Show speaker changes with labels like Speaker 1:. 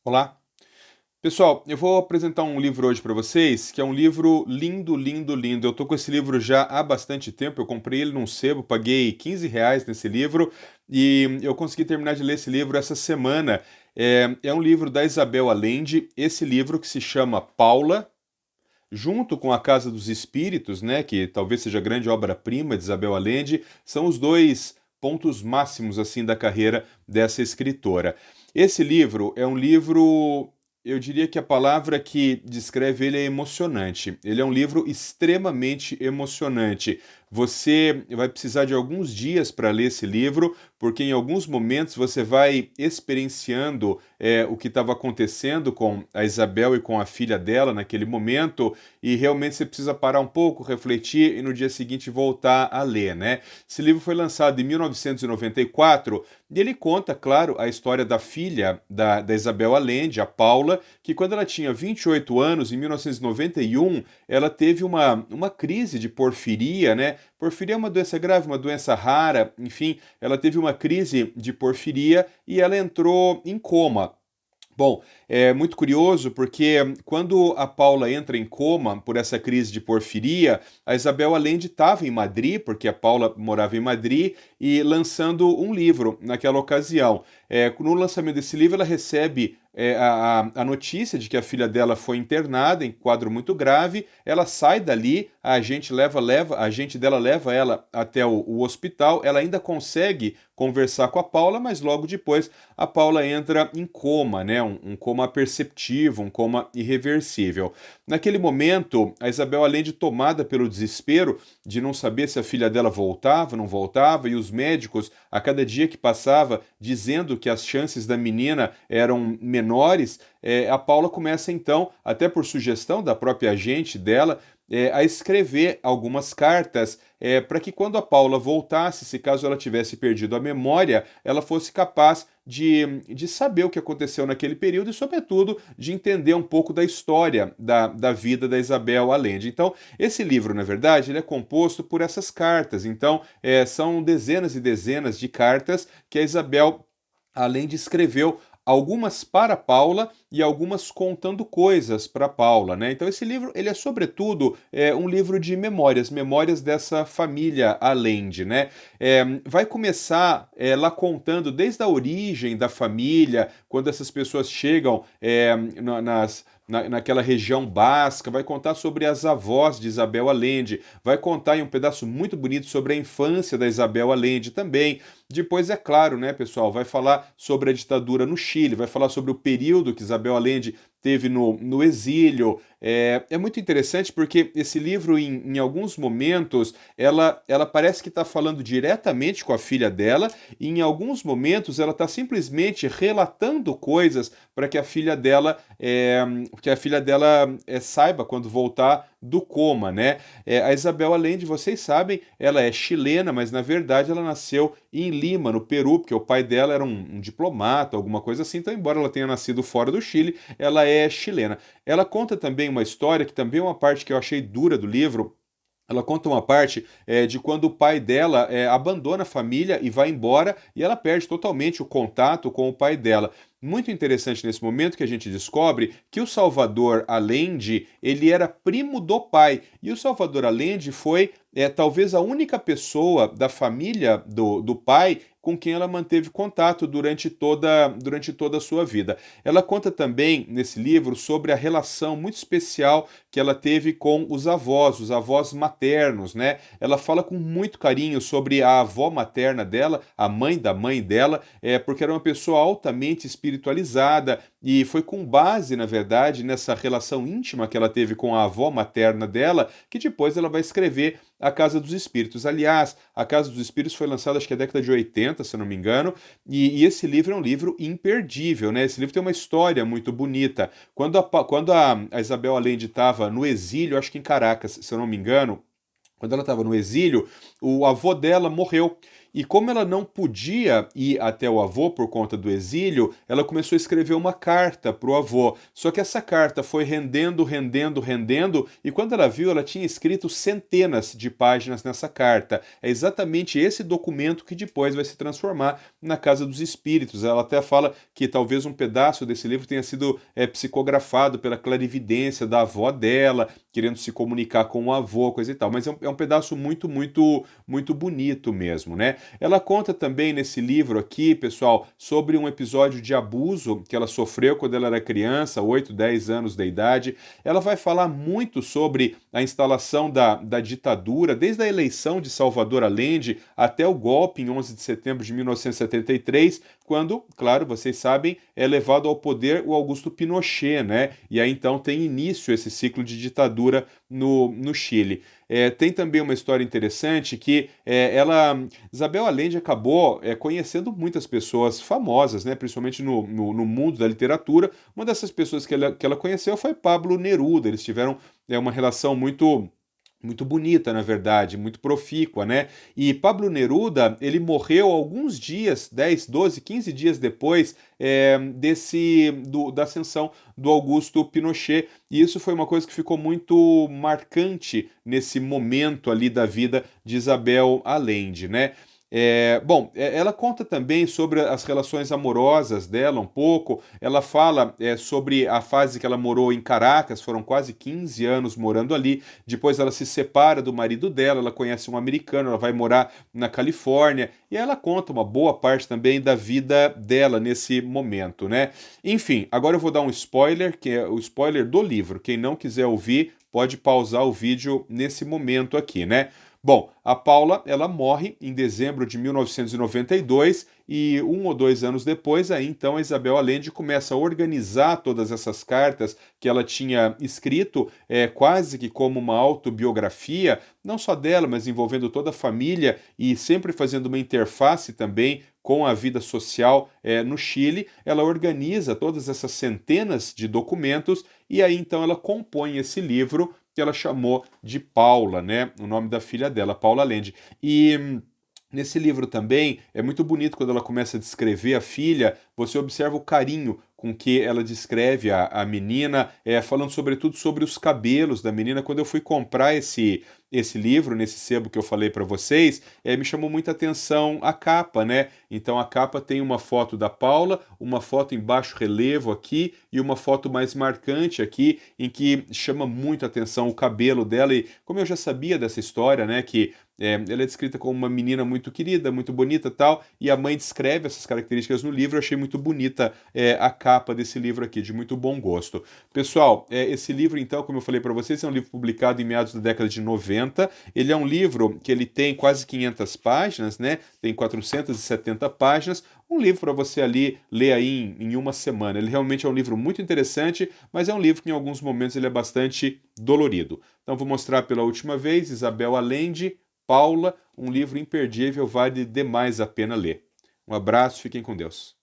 Speaker 1: Olá. Pessoal, eu vou apresentar um livro hoje para vocês, que é um livro lindo, lindo, lindo. Eu tô com esse livro já há bastante tempo, eu comprei ele num sebo, paguei R$ 15 nesse livro e eu consegui terminar de ler esse livro essa semana. É um livro da Isabel Allende, esse livro que se chama Paula, junto com A Casa dos Espíritos, né, que talvez seja a grande obra-prima de Isabel Allende, são os dois pontos máximos assim da carreira dessa escritora. Esse livro é um livro, eu diria que a palavra que descreve ele é emocionante. Ele é um livro extremamente emocionante. Você vai precisar de alguns dias para ler esse livro, porque em alguns momentos você vai experienciando o que estava acontecendo com a Isabel e com a filha dela naquele momento, e realmente você precisa parar um pouco, refletir e no dia seguinte voltar a ler, né? Esse livro foi lançado em 1994 e ele conta, claro, a história da filha da Isabel Allende, a Paula, que quando ela tinha 28 anos, em 1991, ela teve uma crise de porfiria, né? Porfiria é uma doença grave, uma doença rara, enfim, ela teve uma crise de porfiria e ela entrou em coma. Bom, é muito curioso porque quando a Paula entra em coma por essa crise de porfiria, a Isabel Allende estava em Madrid, porque a Paula morava em Madrid, e lançando um livro naquela ocasião. No lançamento desse livro, ela recebe a notícia de que a filha dela foi internada em quadro muito grave. Ela sai dali, a agente dela leva ela até o hospital. Ela ainda consegue conversar com a Paula, mas logo depois a Paula entra em coma, né? Um coma perceptivo, um coma irreversível. Naquele momento, a Isabel, além de tomada pelo desespero de não saber se a filha dela voltava, não voltava, e os médicos, a cada dia que passava, dizendo que as chances da menina eram menores, a Paula começa então, até por sugestão da própria agente dela, a escrever algumas cartas para que quando a Paula voltasse, se caso ela tivesse perdido a memória, ela fosse capaz de saber o que aconteceu naquele período e, sobretudo, de entender um pouco da história da vida da Isabel Allende. Então, esse livro, na verdade, ele é composto por essas cartas. Então, são dezenas e dezenas de cartas que a Isabel Allende escreveu, algumas para Paula e algumas contando coisas para Paula, né? Então esse livro ele é sobretudo um livro de memórias, memórias dessa família Allende, né? Vai começar lá contando desde a origem da família, quando essas pessoas chegam naquela região basca, vai contar sobre as avós de Isabel Allende, vai contar em um pedaço muito bonito sobre a infância da Isabel Allende também. Depois, é claro, né, pessoal, vai falar sobre a ditadura no Chile, vai falar sobre o período que Isabel Allende teve no exílio. É muito interessante porque esse livro, em alguns momentos, ela parece que está falando diretamente com a filha dela, e em alguns momentos ela está simplesmente relatando coisas para que a filha dela saiba quando voltar do coma, né? A Isabel Allende, vocês sabem, ela é chilena, mas na verdade ela nasceu em Lima, no Peru, porque o pai dela era um diplomata, alguma coisa assim. Então, embora ela tenha nascido fora do Chile, ela é chilena. Ela conta também uma história que também é uma parte que eu achei dura do livro. Ela conta uma parte de quando o pai dela abandona a família e vai embora, e ela perde totalmente o contato com o pai dela. Muito interessante nesse momento que a gente descobre que o Salvador Allende, ele era primo do pai, e o Salvador Allende foi talvez a única pessoa da família do pai com quem ela manteve contato durante toda a sua vida. Ela conta também nesse livro sobre a relação muito especial que ela teve com os avós maternos, né? Ela fala com muito carinho sobre a avó materna dela, a mãe da mãe dela, porque era uma pessoa altamente espiritualizada, e foi com base, na verdade, nessa relação íntima que ela teve com a avó materna dela, que depois ela vai escrever A Casa dos Espíritos. Aliás, A Casa dos Espíritos foi lançada, acho que na década de 80, se eu não me engano, e esse livro é um livro imperdível, né? Esse livro tem uma história muito bonita. Quando a Isabel Allende estava no exílio, acho que em Caracas, se eu não me engano, quando ela estava no exílio, o avô dela morreu. E como ela não podia ir até o avô por conta do exílio, ela começou a escrever uma carta para o avô. Só que essa carta foi rendendo, rendendo, rendendo, e quando ela viu, ela tinha escrito centenas de páginas nessa carta. É exatamente esse documento que depois vai se transformar na Casa dos Espíritos. Ela até fala que talvez um pedaço desse livro tenha sido psicografado pela clarividência da avó dela, querendo se comunicar com o avô, coisa e tal. Mas é um pedaço muito, muito, muito bonito mesmo, né? Ela conta também nesse livro aqui, pessoal, sobre um episódio de abuso que ela sofreu quando ela era criança, 8, 10 anos de idade. Ela vai falar muito sobre a instalação da ditadura, desde a eleição de Salvador Allende até o golpe em 11 de setembro de 1973, quando, claro, vocês sabem, é levado ao poder o Augusto Pinochet, né? E aí então tem início esse ciclo de ditadura no Chile. Tem também uma história interessante que Isabel Allende acabou conhecendo muitas pessoas famosas, né? Principalmente no mundo da literatura. Uma dessas pessoas que ela conheceu foi Pablo Neruda. Eles tiveram uma relação muito bonita, na verdade, muito profícua, né? E Pablo Neruda, ele morreu alguns dias, 10, 12, 15 dias depois da ascensão do Augusto Pinochet. E isso foi uma coisa que ficou muito marcante nesse momento ali da vida de Isabel Allende, né? Bom, ela conta também sobre as relações amorosas dela um pouco. Ela fala sobre a fase que ela morou em Caracas, foram quase 15 anos morando ali. Depois ela se separa do marido dela, ela conhece um americano, ela vai morar na Califórnia. E ela conta uma boa parte também da vida dela nesse momento, né? Enfim, agora eu vou dar um spoiler, que é o spoiler do livro. Quem não quiser ouvir, pode pausar o vídeo nesse momento aqui, né? Bom, a Paula, ela morre em dezembro de 1992 e 1 ou 2 anos depois, aí então a Isabel Allende começa a organizar todas essas cartas que ela tinha escrito, quase que como uma autobiografia, não só dela, mas envolvendo toda a família e sempre fazendo uma interface também com a vida social no Chile. Ela organiza todas essas centenas de documentos e aí então ela compõe esse livro que ela chamou de Paula, né? O nome da filha dela, Paula Allende. E nesse livro também é muito bonito quando ela começa a descrever a filha, você observa o carinho com que ela descreve a menina, falando sobretudo sobre os cabelos da menina. Quando eu fui comprar esse livro, nesse sebo que eu falei para vocês, me chamou muita atenção a capa, né? Então a capa tem uma foto da Paula, uma foto em baixo relevo aqui e uma foto mais marcante aqui, em que chama muito a atenção o cabelo dela. E como eu já sabia dessa história, né, que ela é descrita como uma menina muito querida, muito bonita e tal, e a mãe descreve essas características no livro. Eu achei muito bonita a capa desse livro aqui, de muito bom gosto. Pessoal, esse livro, então, como eu falei para vocês, é um livro publicado em meados da década de 90. Ele é um livro que ele tem quase 500 páginas, né? Tem 470 páginas. Um livro para você ali ler aí em uma semana. Ele realmente é um livro muito interessante, mas é um livro que em alguns momentos ele é bastante dolorido. Então vou mostrar pela última vez, Isabel Allende, Paula, um livro imperdível, vale demais a pena ler. Um abraço, fiquem com Deus.